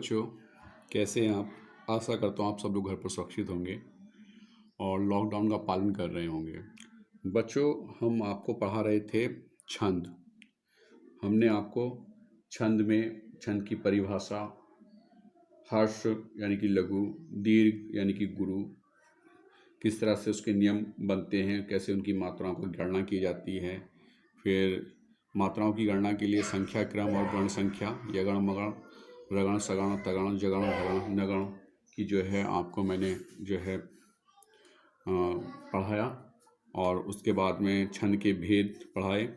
बच्चों, कैसे हैं आप? आशा करता हूँ आप सब लोग घर पर सुरक्षित होंगे और लॉकडाउन का पालन कर रहे होंगे। बच्चों, हम आपको पढ़ा रहे थे छंद। हमने आपको छंद की परिभाषा, हर्ष यानी कि लघु, दीर्घ यानी कि गुरु, किस तरह से उसके नियम बनते हैं, कैसे उनकी मात्राओं की गणना की जाती है, फिर मात्राओं की गणना के लिए संख्या क्रम और गण संख्या, यगण मगण रगण सगण तगण जगण भगण नगण की जो है आपको मैंने जो है पढ़ाया। और उसके बाद में छंद के भेद पढ़ाए,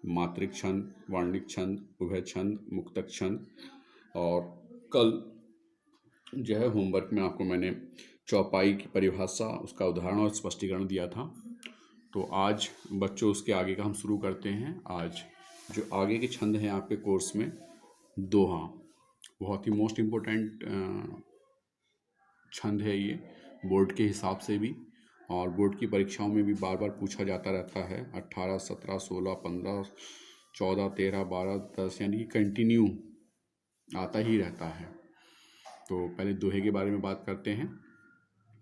मात्रिक छंद, वर्णिक छंद, उभय छंद, मुक्तक छंद। और कल जो है होमवर्क में आपको मैंने चौपाई की परिभाषा, उसका उदाहरण और स्पष्टीकरण दिया था। तो आज बच्चों उसके आगे का हम शुरू करते हैं। आज जो आगे के छंद हैं आपके कोर्स में, दोहा, बहुत ही मोस्ट इम्पोर्टेंट छंद है ये बोर्ड के हिसाब से भी, और बोर्ड की परीक्षाओं में भी बार बार पूछा जाता रहता है। 18, 17, 16, 15, 14, 13, 12, 10 यानी कि कंटिन्यू आता ही रहता है। तो पहले दोहे के बारे में बात करते हैं,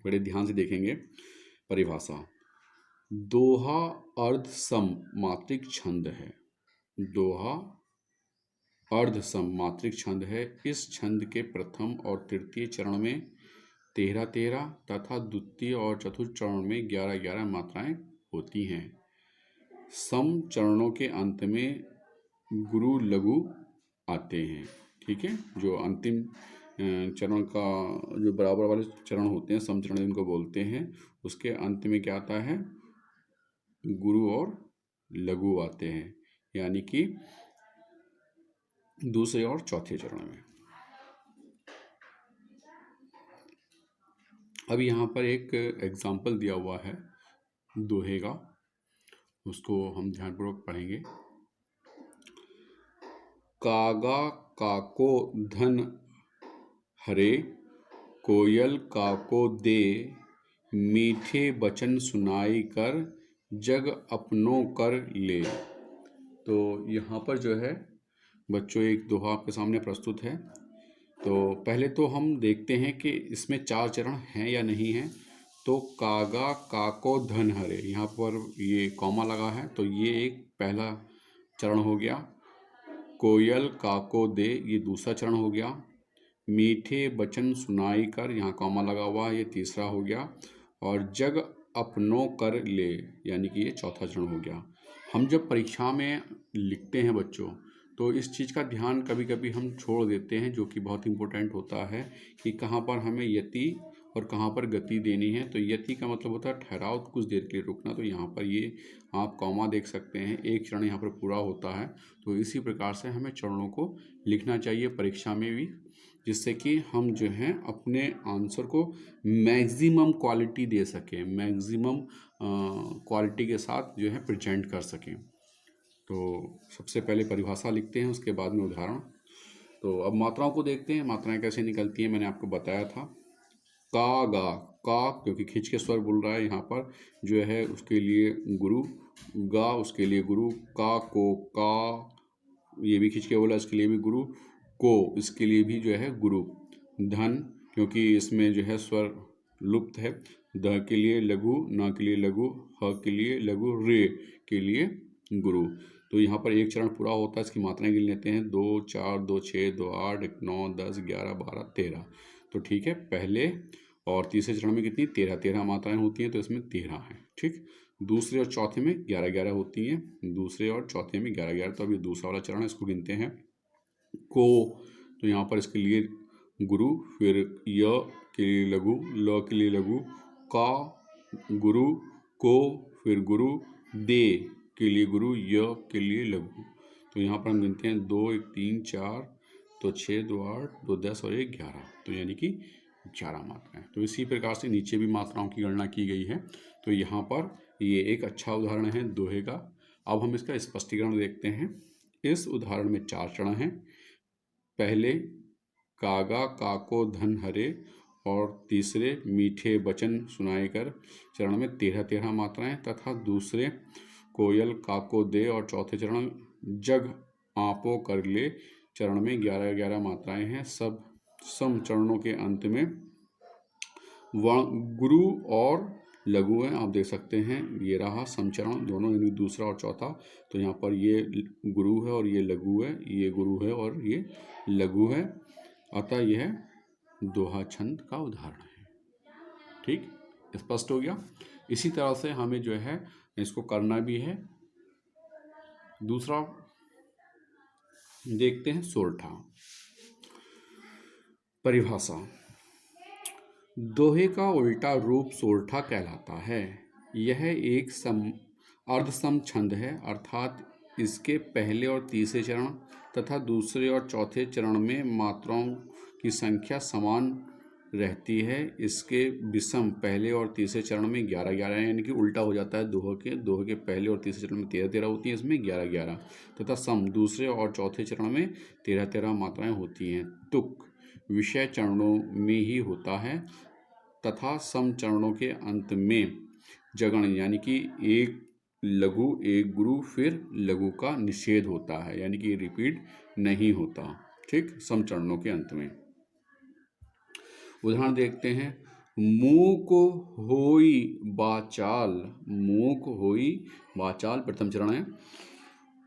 बड़े ध्यान से देखेंगे। परिभाषा: दोहा अर्ध सम मात्रिक छंद है। दोहा अर्ध सम मात्रिक छंद है। इस छंद के प्रथम और तृतीय चरण में 13-13 तथा द्वितीय और चतुर्थ चरण में 11-11 मात्राएं होती हैं। सम चरणों के अंत में गुरु लघु आते हैं। ठीक है, जो अंतिम चरण का जो बराबर वाले चरण होते हैं, सम चरण जिनको बोलते हैं, उसके अंत में क्या आता है? गुरु और लघु आते हैं, यानी कि दूसरे और चौथे चरण में। अब यहाँ पर एक एग्जाम्पल दिया हुआ है दोहे का, उसको हम ध्यानपूर्वक पढ़ेंगे। कागा काको धन हरे, कोयल काको दे, मीठे बचन सुनाई कर, जग अपनों कर ले। तो यहाँ पर जो है बच्चों एक दोहा आपके सामने प्रस्तुत है। तो पहले तो हम देखते हैं कि इसमें 4 चरण हैं या नहीं हैं। तो कागा काको धन हरे, यहाँ पर ये कॉमा लगा है, तो ये एक पहला चरण हो गया। कोयल काको दे, ये दूसरा चरण हो गया। मीठे बचन सुनाई कर, यहाँ कॉमा लगा हुआ, ये तीसरा हो गया। और जग अपनों कर ले, यानी कि ये चौथा चरण हो गया। हम जब परीक्षा में लिखते हैं बच्चों, तो इस चीज़ का ध्यान कभी कभी हम छोड़ देते हैं, जो कि बहुत इम्पोर्टेंट होता है कि कहाँ पर हमें यति और कहाँ पर गति देनी है। तो यति का मतलब होता है ठहराव, कुछ देर के लिए रुकना। तो यहाँ पर ये आप कॉमा देख सकते हैं, एक चरण यहाँ पर पूरा होता है। तो इसी प्रकार से हमें चरणों को लिखना चाहिए परीक्षा में भी, जिससे कि हम जो हैं अपने आंसर को मैक्सिमम क्वालिटी दे सकें, मैक्सिमम क्वालिटी के साथ जो है प्रेजेंट कर सकें। तो सबसे पहले परिभाषा लिखते हैं, उसके बाद में उदाहरण। तो अब मात्राओं को देखते हैं, मात्राएं कैसे निकलती हैं। मैंने आपको बताया था का गा, का क्योंकि खींच के स्वर बोल रहा है यहाँ पर, जो है उसके लिए गुरु, गा उसके लिए गुरु, का को का ये भी खींच के बोला, इसके लिए भी गुरु, को इसके लिए भी जो है गुरु, धन क्योंकि इसमें जो है स्वर लुप्त है, द के लिए लघु, न के लिए लघु, ह के लिए लघु, रे के लिए गुरु। तो यहाँ पर एक चरण पूरा होता है, इसकी मात्राएं गिन लेते हैं। 2, 4, 2, 6, 2, 8, 9, 10, 11, 12, 13। तो ठीक है, पहले और तीसरे चरण में कितनी 13 मात्राएं होती हैं, तो इसमें 13 है। ठीक, दूसरे और चौथे में 11 होती हैं, दूसरे और चौथे में 11। तो अभी दूसरा वाला चरण है, इसको गिनते हैं। को, तो यहाँ पर इसके लिए गुरु, फिर य के लिए लघु, ल के लिए लघु, का गुरु, को फिर गुरु, दे के लिए गुरु, य के लिए लघु। तो यहाँ पर हम गिनते हैं 2, 1, 3, 4, तो 6, 2, 8, 2, 10 और 1, 11। तो यानी कि 11 मात्राएं। तो इसी प्रकार से नीचे भी मात्राओं की गणना की गई है। तो यहाँ पर ये एक अच्छा उदाहरण है दोहे का। अब हम इसका स्पष्टीकरण देखते हैं। इस उदाहरण में 4 चरण हैं। पहले कागा काको धन हरे, और तीसरे मीठे वचन सुनाए कर चरण में 13 मात्राएं, तथा दूसरे कोयल काको दे और चौथे चरण जग आपो कर ले चरण में 11 मात्राएं हैं। सब सम चरणों के अंत में गुरु और लघु है, आप देख सकते हैं। ये रहा समचरण दोनों, यानी दूसरा और चौथा। तो यहाँ पर ये गुरु है और ये लघु है, ये गुरु है और ये लघु है, अतः यह दोहा छंद का उदाहरण है। ठीक, स्पष्ट हो गया। इसी तरह से हमें जो है इसको करना भी है। दूसरा देखते हैं, सोरठा। परिभाषा। दोहे का उल्टा रूप सोरठा कहलाता है। यह एक अर्धसम छंद है, अर्थात इसके पहले और तीसरे चरण तथा दूसरे और चौथे चरण में मात्राओं की संख्या समान रहती है। इसके विषम पहले और तीसरे चरण में 11-11, यानी कि उल्टा हो जाता है। दोहे के पहले और तीसरे चरण में 13-13 होती हैं, इसमें 11-11, तथा सम दूसरे और चौथे चरण में 13-13 मात्राएं होती हैं। तुक विषय चरणों में ही होता है तथा सम चरणों के अंत में जगण, यानी कि एक लघु एक गुरु फिर लघु का निषेध होता है, यानी कि रिपीट नहीं होता। ठीक, सम चरणों के अंत में। उदाहरण देखते हैं। मूक होई वाचाल, मूक होई वाचाल प्रथम चरण है।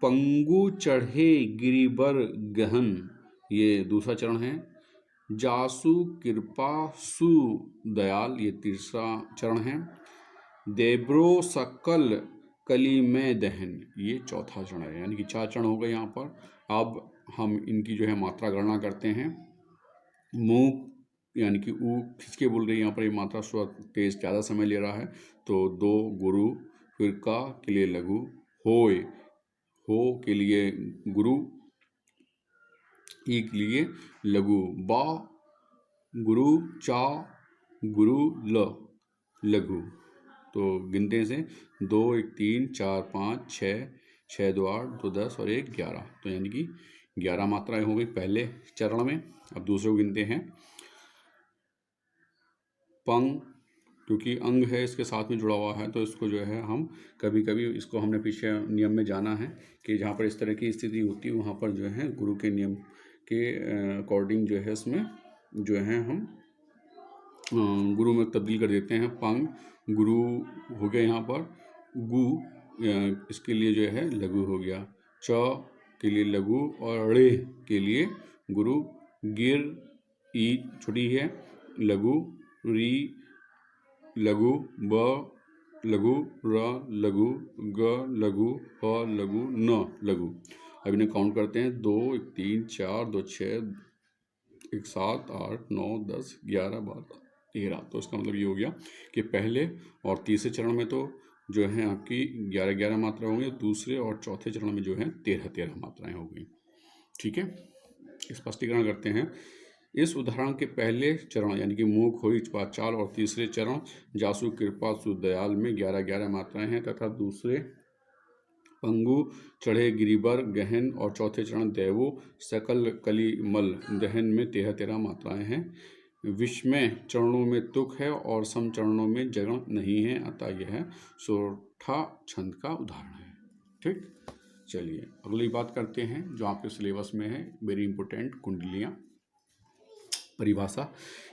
पंगु चढ़े गिरिबर गहन, ये दूसरा चरण है। जासु कृपा सु दयाल, ये तीसरा चरण है। देब्रो सकल कली में दहन, ये चौथा चरण है। यानी कि 4 चरण हो गए यहाँ पर। अब हम इनकी जो है मात्रा गणना करते हैं। मूक यानी कि ऊ खिंच के बोल रही है यहाँ पर, ये मात्रा स्वर तेज ज़्यादा समय ले रहा है। तो 2 गुरु, फिर का के लिए लघु, होय हो के लिए गुरु, ई के लिए लघु, बा गुरु, चा गुरु, ल लघु। तो गिनते से 2 1 3 4 5 6 6 2 8 2 10 और 1 11। तो यानी कि 11 मात्राएं हो गई पहले चरण में। अब दूसरे को गिनते हैं। पंग, क्योंकि अंग है इसके साथ में जुड़ा हुआ है, तो इसको जो है हम कभी कभी इसको हमने पीछे नियम में जाना है कि जहाँ पर इस तरह की स्थिति होती है वहाँ पर जो है गुरु के नियम के अकॉर्डिंग जो है इसमें जो है हम गुरु में तब्दील कर देते हैं। पंग गुरु हो गया यहाँ पर, गु इसके लिए जो है लघु हो गया, च के लिए लघु और रे के लिए गुरु, गिर ई छोटी है लघु, री लघु, ब लघु, र लघु, ग लघु, ह लघु, न लघु। अब इन्हें काउंट करते हैं। 2 1 3 4 2 6 1 7 8 9 10 11 12 13। तो इसका मतलब ये हो गया कि पहले और तीसरे चरण में तो जो है आपकी 11-11 मात्रा होंगी, दूसरे और चौथे चरण में जो है 13-13 मात्राएं हो गई। ठीक है, स्पष्टीकरण करते हैं। इस उदाहरण के पहले चरण यानी कि मूक होई वाचाल और तीसरे चरण जासु कृपा सु दयाल में 11-11 मात्राएं हैं, तथा दूसरे पंगु चढ़े गिरिबर गहन और चौथे चरण दैवो सकल कलिमल दहन में 13-13 मात्राएं हैं। विस्मय चरणों में तुक है और सम चरणों में जगण नहीं है, अतः यह सोरठा छंद का उदाहरण है। ठीक, चलिए अगली बात करते हैं जो आपके सिलेबस में है, वेरी इंपॉर्टेंट, कुंडलियाँ। परिभाषा।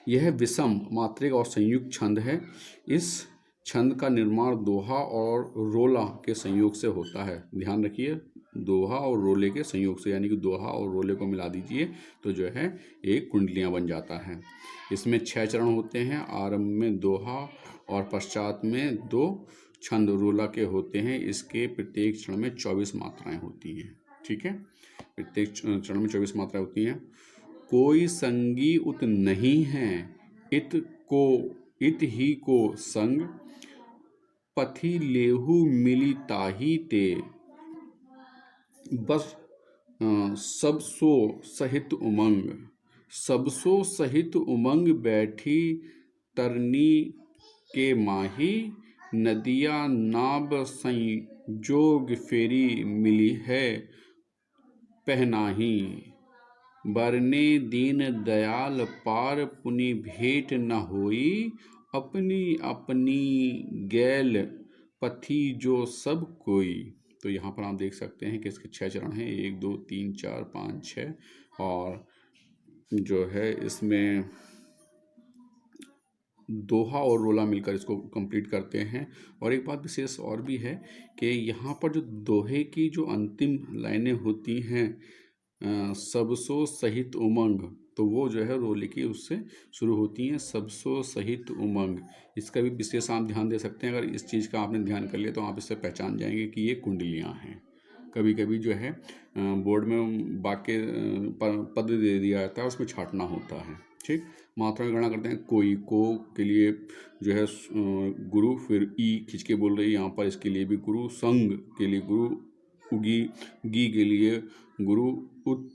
यह विषम मात्रिक और संयुक्त छंद है। इस छंद का निर्माण दोहा और रोला के संयोग से होता है। ध्यान रखिए, दोहा और रोले के संयोग से, यानी कि दोहा और रोले को मिला दीजिए तो जो है एक कुंडलियाँ बन जाता है। इसमें 6 चरण होते हैं। आरंभ में दोहा और पश्चात में 2 छंद रोला के होते हैं। इसके प्रत्येक चरण में 24 मात्राएं होती हैं। ठीक है, प्रत्येक चरण में 24 मात्राएं होती हैं। कोई संगी उत नहीं है, इत ही को संग, पथि लेहु मिली ताही ते, बस सब सो सहित उमंग, सब सो सहित उमंग बैठी तरनी के माही, नदिया नाब संजोग फेरी मिली है पहनाही, बरने दीन दयाल पार पुनि भेंट न होई, अपनी अपनी गैल पथी जो सब कोई। तो यहाँ पर आप देख सकते हैं कि इसके 6 चरण हैं, 1 2 3 4 5 6, और जो है इसमें दोहा और रोला मिलकर इसको कंप्लीट करते हैं। और एक बात विशेष और भी है कि यहाँ पर जो दोहे की जो अंतिम लाइनें होती हैं, सबसो सहित उमंग, तो वो जो है रोले की उससे शुरू होती हैं, सबसो सहित उमंग। इसका भी विशेष आप ध्यान दे सकते हैं। अगर इस चीज़ का आपने ध्यान कर लिया तो आप इससे पहचान जाएंगे कि ये कुंडलियाँ हैं। कभी कभी जो है बोर्ड में वाक्य पद दे दिया जाता है, उसमें छांटना होता है। ठीक, मात्रा की गणना करते हैं। कोई, को के लिए जो है गुरु, फिर ई खींच के बोल रही है यहाँ पर, इसके लिए भी गुरु। संग के लिए गुरु, उगी, गी के लिए गुरु, उत,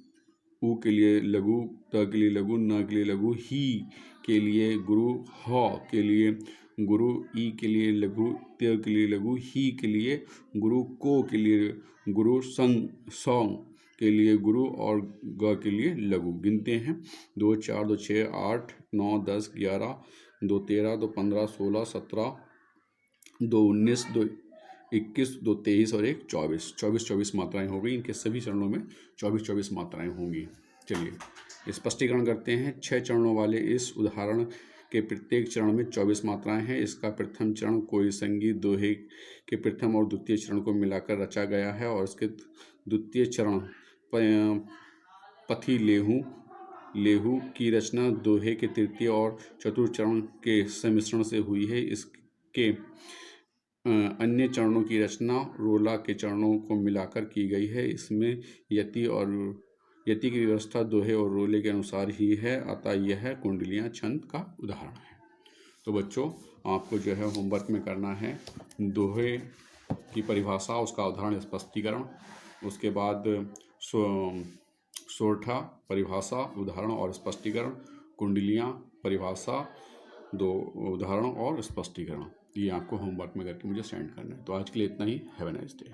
उ के लिए लघु, त के लिए लघु, न के लिए लघु, ही के लिए गुरु, ह के लिए गुरु, ई के लिए लघु, त के लिए लघु, ही के लिए गुरु, को के लिए गुरु, संग, सौंग के लिए गुरु और ग के लिए लघु। गिनते हैं। 2 4 2 6 8 9 10 11 2 13 2 15 16 17 2 19 2 21 2 23 और 1 24 24 मात्राएं हो गई। इनके सभी चरणों में 24 मात्राएं होंगी। चलिए स्पष्टीकरण करते हैं। 6 चरणों वाले इस उदाहरण के प्रत्येक चरण में 24 मात्राएं हैं। इसका प्रथम चरण कोई संगीत दोहे के प्रथम और द्वितीय चरण को मिलाकर रचा गया है और इसके द्वितीय चरण पथी लेहू लेहू की रचना दोहे के तृतीय और चतुर्थ चरण के सम्मिश्रण से हुई है। इसके अन्य चरणों की रचना रोला के चरणों को मिलाकर की गई है। इसमें यति की व्यवस्था दोहे और रोले के अनुसार ही है, अतः यह कुंडलियाँ छंद का उदाहरण है। तो बच्चों, आपको जो है होमवर्क में करना है दोहे की परिभाषा, उसका उदाहरण स्पष्टीकरण, उसके बाद सोरठा परिभाषा, उदाहरण और स्पष्टीकरण, कुंडलियाँ परिभाषा, 2 उदाहरण और स्पष्टीकरण, ये आपको होमवर्क में करके मुझे सेंड करना है। तो आज के लिए इतना ही। Have a nice day.